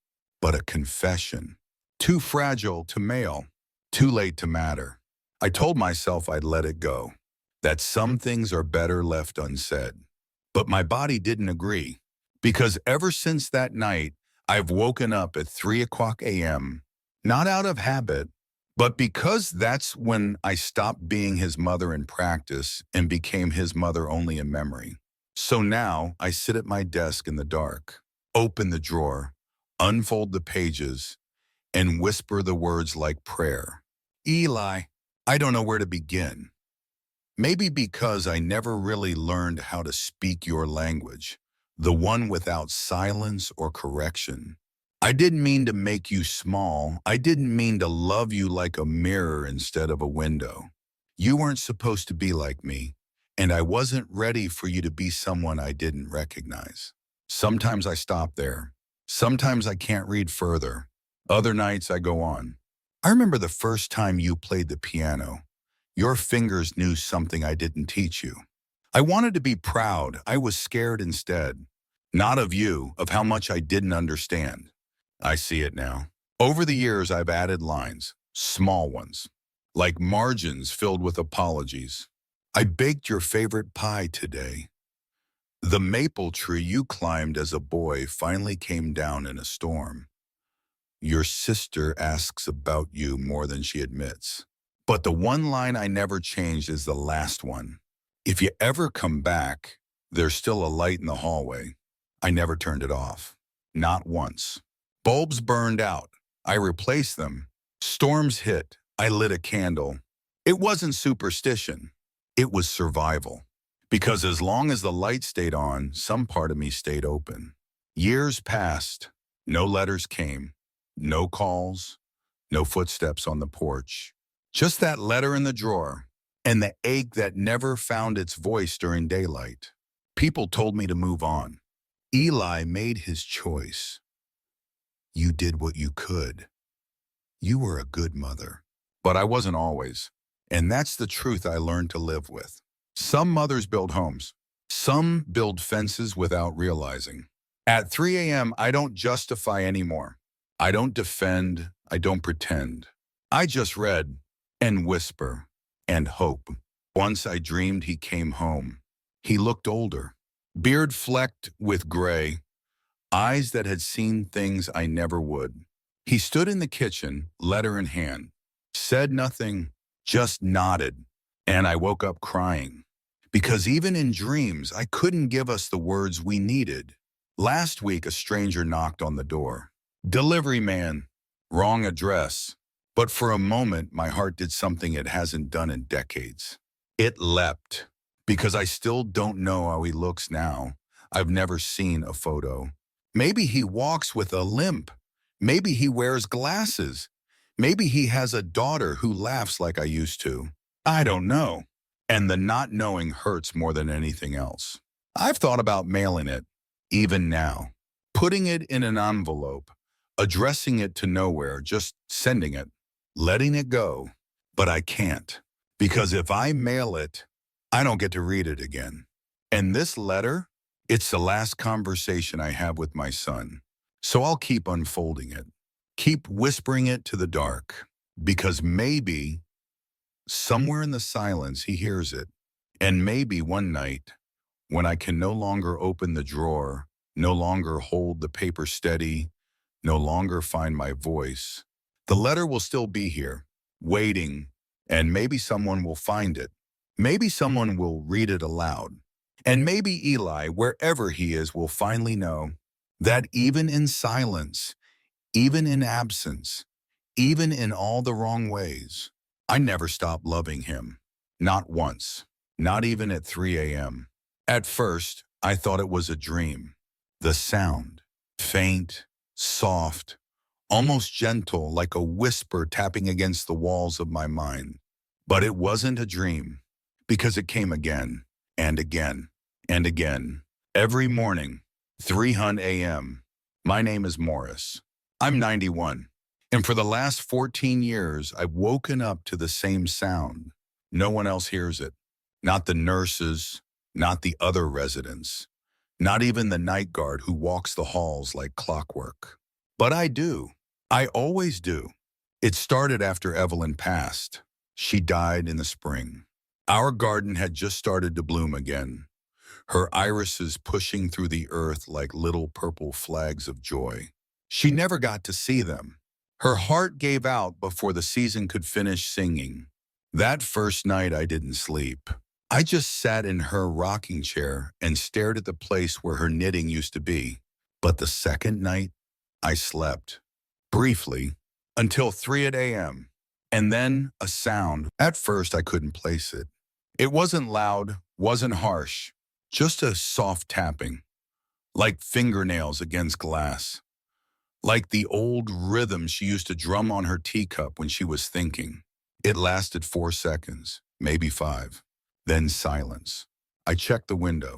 but a confession. Too fragile to mail, too late to matter. I told myself I'd let it go, that some things are better left unsaid. But my body didn't agree, because ever since that night, I've woken up at 3 o'clock a.m., not out of habit, but because that's when I stopped being his mother in practice and became his mother only in memory. So now I sit at my desk in the dark, open the drawer, unfold the pages, and whisper the words like prayer. Eli, I don't know where to begin. Maybe because I never really learned how to speak your language, the one without silence or correction. I didn't mean to make you small. I didn't mean to love you like a mirror instead of a window. You weren't supposed to be like me, and I wasn't ready for you to be someone I didn't recognize. Sometimes I stop there. Sometimes I can't read further. Other nights I go on. I remember the first time you played the piano. Your fingers knew something I didn't teach you. I wanted to be proud. I was scared instead. Not of you, of how much I didn't understand. I see it now. Over the years, I've added lines, small ones, like margins filled with apologies. I baked your favorite pie today. The maple tree you climbed as a boy finally came down in a storm. Your sister asks about you more than she admits. But the one line I never changed is the last one. If you ever come back, there's still a light in the hallway. I never turned it off. Not once. Bulbs burned out. I replaced them. Storms hit. I lit a candle. It wasn't superstition. It was survival. Because as long as the light stayed on, some part of me stayed open. Years passed. No letters came. No calls. No footsteps on the porch. Just that letter in the drawer. And the ache that never found its voice during daylight. People told me to move on. Eli made his choice. You did what you could. You were a good mother. But I wasn't always. And that's the truth I learned to live with. Some mothers build homes. Some build fences without realizing. At 3 a.m., I don't justify anymore. I don't defend. I don't pretend. I just read and whisper and hope. Once I dreamed he came home. He looked older, beard flecked with gray, eyes that had seen things I never would. He stood in the kitchen, letter in hand, said nothing, just nodded, and I woke up crying. Because even in dreams, I couldn't give us the words we needed. Last week, a stranger knocked on the door. Delivery man, wrong address. But for a moment, my heart did something it hasn't done in decades. It leapt, because I still don't know how he looks now. I've never seen a photo. Maybe he walks with a limp. Maybe he wears glasses. Maybe he has a daughter who laughs like I used to. I don't know. And the not knowing hurts more than anything else. I've thought about mailing it, even now. Putting it in an envelope, addressing it to nowhere, just sending it, letting it go. But I can't. Because if I mail it, I don't get to read it again. And this letter, it's the last conversation I have with my son. So I'll keep unfolding it. Keep whispering it to the dark. Because maybe somewhere in the silence, he hears it. And maybe one night, when I can no longer open the drawer, no longer hold the paper steady, no longer find my voice, the letter will still be here, waiting, and maybe someone will find it. Maybe someone will read it aloud. And maybe Eli, wherever he is, will finally know that even in silence, even in absence, even in all the wrong ways, I never stopped loving him. Not once. Not even at 3 a.m. At first, I thought it was a dream. The sound, faint, soft, almost gentle, like a whisper tapping against the walls of my mind. But it wasn't a dream, because it came again, and again, and again. Every morning, 300 a.m. My name is Morris. I'm 91. And for the last 14 years, I've woken up to the same sound. No one else hears it. Not the nurses, not the other residents, not even the night guard who walks the halls like clockwork. But I do. I always do. It started after Evelyn passed. She died in the spring. Our garden had just started to bloom again, her irises pushing through the earth like little purple flags of joy. She never got to see them. Her heart gave out before the season could finish singing. That first night I didn't sleep. I just sat in her rocking chair and stared at the place where her knitting used to be. But the second night, I slept. Briefly, until 3 a.m. And then a sound. At first, I couldn't place it. It wasn't loud, wasn't harsh, just a soft tapping, like fingernails against glass. Like the old rhythm she used to drum on her teacup when she was thinking. It lasted 4 seconds, maybe 5. Then silence. I checked the window.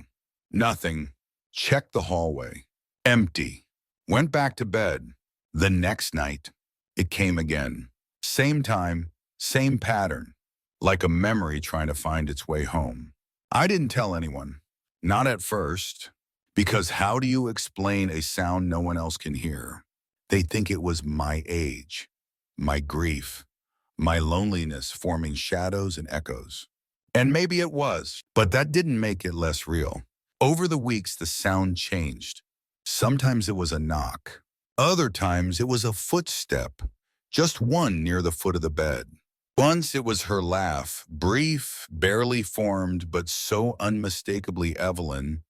Nothing. Checked the hallway. Empty. Went back to bed. The next night, It came again. Same time, same pattern, like a memory trying to find its way home. I didn't tell anyone, not at first, because how do you explain a sound no one else can hear? They think it was my age, my grief, my loneliness forming shadows and echoes. And maybe it was, but that didn't make it less real. Over the weeks, the sound changed. Sometimes it was a knock. Other times it was a footstep, just one near the foot of the bed. Once it was her laugh, brief, barely formed, but so unmistakably Evelyn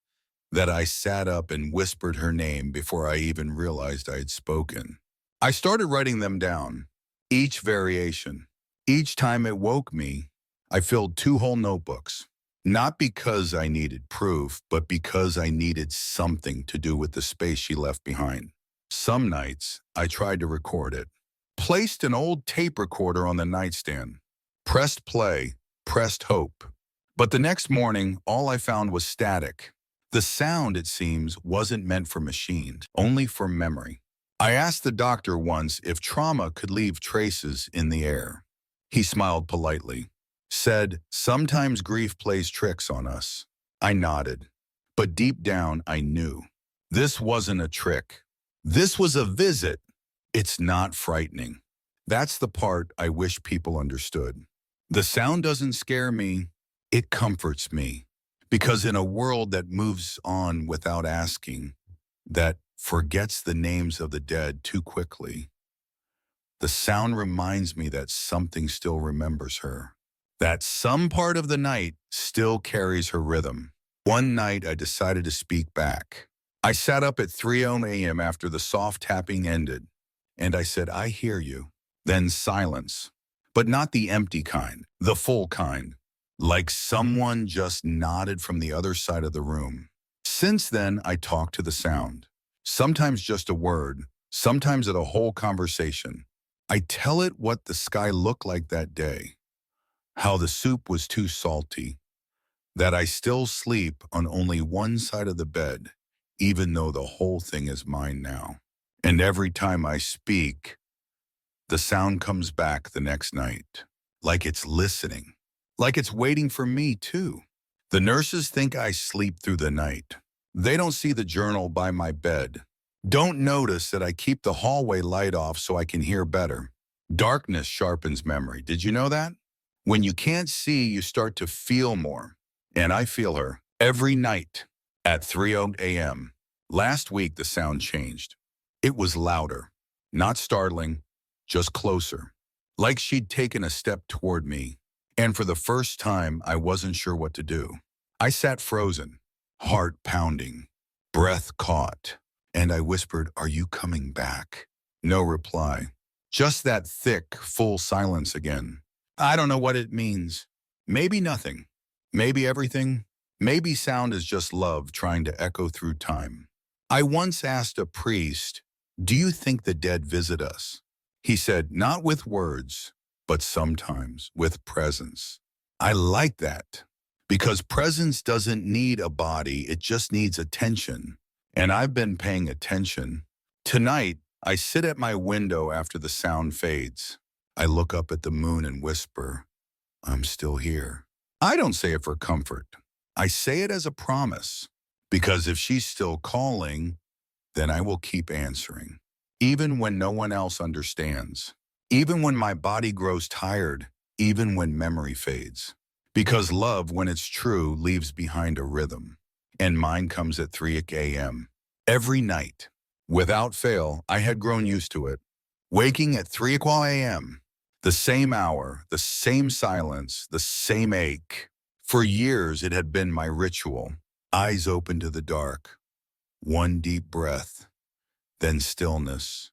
that I sat up and whispered her name before I even realized I had spoken. I started writing them down, each variation. Each time it woke me, I filled 2 whole notebooks. Not because I needed proof, but because I needed something to do with the space she left behind. Some nights, I tried to record it. Placed an old tape recorder on the nightstand. Pressed play, pressed hope. But the next morning, all I found was static. The sound, it seems, wasn't meant for machines, only for memory. I asked the doctor once if trauma could leave traces in the air. He smiled politely, said, "Sometimes grief plays tricks on us." I nodded, but deep down I knew. This wasn't a trick. This was a visit. It's not frightening. That's the part I wish people understood. The sound doesn't scare me, it comforts me. Because in a world that moves on without asking, that forgets the names of the dead too quickly, the sound reminds me that something still remembers her. That some part of the night still carries her rhythm. One night I decided to speak back. I sat up at 3 a.m. after the soft tapping ended, and I said, "I hear you." Then silence. But not the empty kind, the full kind. Like someone just nodded from the other side of the room. Since then, I talk to the sound. Sometimes just a word, sometimes at a whole conversation. I tell it what the sky looked like that day, how the soup was too salty, that I still sleep on only one side of the bed, even though the whole thing is mine now. And every time I speak, the sound comes back the next night, like it's listening, like it's waiting for me too. The nurses think I sleep through the night. They don't see the journal by my bed. Don't notice that I keep the hallway light off so I can hear better. Darkness sharpens memory. Did you know that? When you can't see, you start to feel more. And I feel her every night at 3 a.m. Last week, the sound changed. It was louder, not startling, just closer, like she'd taken a step toward me. And for the first time, I wasn't sure what to do. I sat frozen, heart pounding, breath caught, and I whispered, "Are you coming back?" No reply. Just that thick, full silence again. I don't know what it means. Maybe nothing. Maybe everything. Maybe sound is just love trying to echo through time. I once asked a priest, "Do you think the dead visit us?" He said, "Not with words, but sometimes with presence." I like that, because presence doesn't need a body, it just needs attention. And I've been paying attention. Tonight, I sit at my window after the sound fades. I look up at the moon and whisper, "I'm still here." I don't say it for comfort. I say it as a promise, because if she's still calling, then I will keep answering. Even when no one else understands. Even when my body grows tired. Even when memory fades. Because love, when it's true, leaves behind a rhythm. And mine comes at 3 a.m. every night. Without fail, I had grown used to it. Waking at 3 a.m., the same hour, the same silence, the same ache. For years, it had been my ritual. Eyes open to the dark. One deep breath. Then stillness.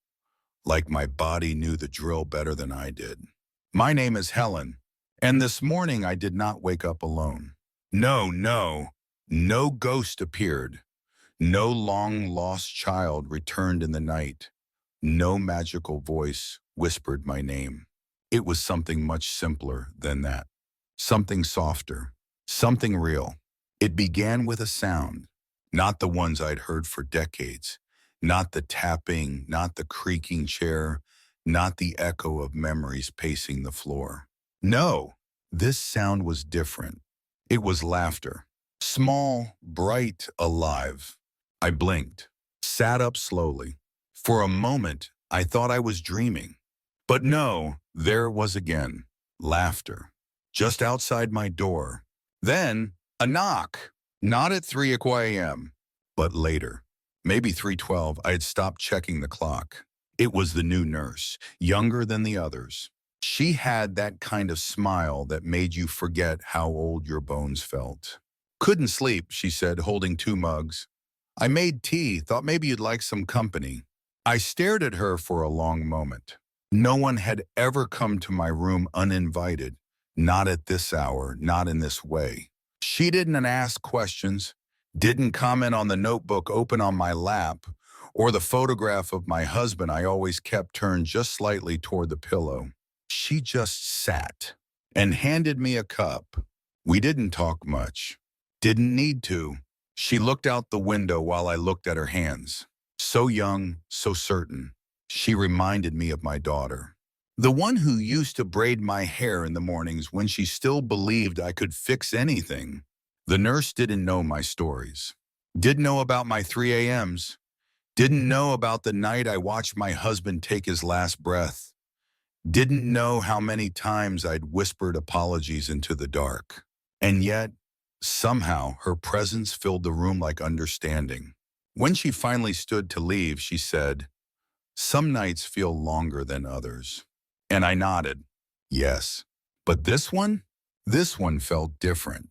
Like my body knew the drill better than I did. My name is Helen. And this morning, I did not wake up alone. No ghost appeared. No long-lost child returned in the night. No magical voice whispered my name. It was something much simpler than that. Something softer. Something real. It began with a sound, not the ones I'd heard for decades. Not the tapping, not the creaking chair, not the echo of memories pacing the floor. No, this sound was different. It was laughter. Small, bright, alive. I blinked, sat up slowly. For a moment, I thought I was dreaming. But no, there it was again. Laughter. Just outside my door. Then, a knock. Not at 3 a.m., but later. Maybe 3:12. I had stopped checking the clock. It was the new nurse, younger than the others. She had that kind of smile that made you forget how old your bones felt. Couldn't sleep, she said, holding 2 mugs. I made tea, thought maybe you'd like some company. I stared at her for a long moment. No one had ever come to my room uninvited, not at this hour, not in this way. She didn't ask questions, didn't comment on the notebook open on my lap, or the photograph of my husband I always kept turned just slightly toward the pillow. She just sat and handed me a cup. We didn't talk much. Didn't need to. She looked out the window while I looked at her hands. So young, so certain. She reminded me of my daughter. The one who used to braid my hair in the mornings when she still believed I could fix anything. The nurse didn't know my stories. Didn't know about my 3 a.m.s. Didn't know about the night I watched my husband take his last breath. Didn't know how many times I'd whispered apologies into the dark. And yet, somehow, her presence filled the room like understanding. When she finally stood to leave, she said, "Some nights feel longer than others." And I nodded, yes. But this one? This one felt different.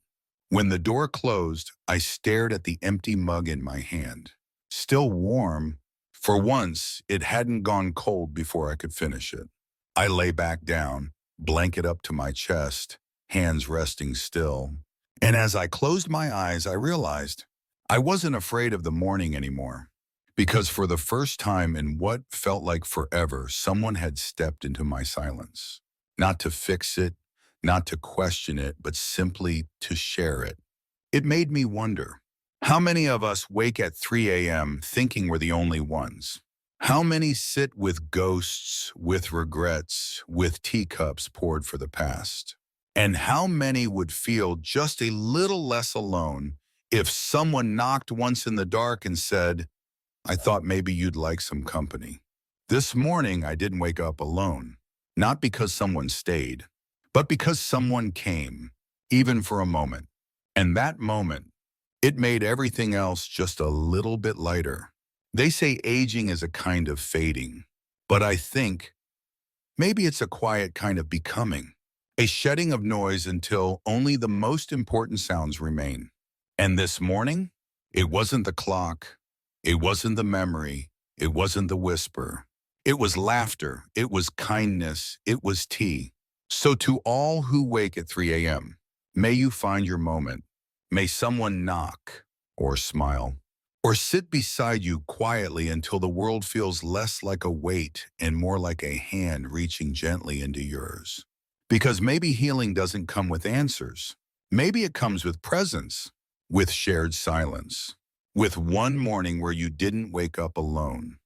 When the door closed, I stared at the empty mug in my hand. Still warm. For once, it hadn't gone cold before I could finish it. I lay back down, blanket up to my chest, hands resting still. And as I closed my eyes, I realized I wasn't afraid of the morning anymore. Because for the first time in what felt like forever, someone had stepped into my silence. Not to fix it, not to question it, but simply to share it. It made me wonder, how many of us wake at 3 a.m. thinking we're the only ones? How many sit with ghosts, with regrets, with teacups poured for the past? And how many would feel just a little less alone if someone knocked once in the dark and said, "I thought maybe you'd like some company"? This morning, I didn't wake up alone. Not because someone stayed, but because someone came, even for a moment. And that moment, it made everything else just a little bit lighter. They say aging is a kind of fading, but I think maybe it's a quiet kind of becoming, a shedding of noise until only the most important sounds remain. And this morning, it wasn't the clock, it wasn't the memory, it wasn't the whisper. It was laughter, it was kindness, it was tea. So to all who wake at 3 a.m., may you find your moment. May someone knock, or smile, or sit beside you quietly until the world feels less like a weight and more like a hand reaching gently into yours. Because maybe healing doesn't come with answers. Maybe it comes with presence, with shared silence, with one morning where you didn't wake up alone.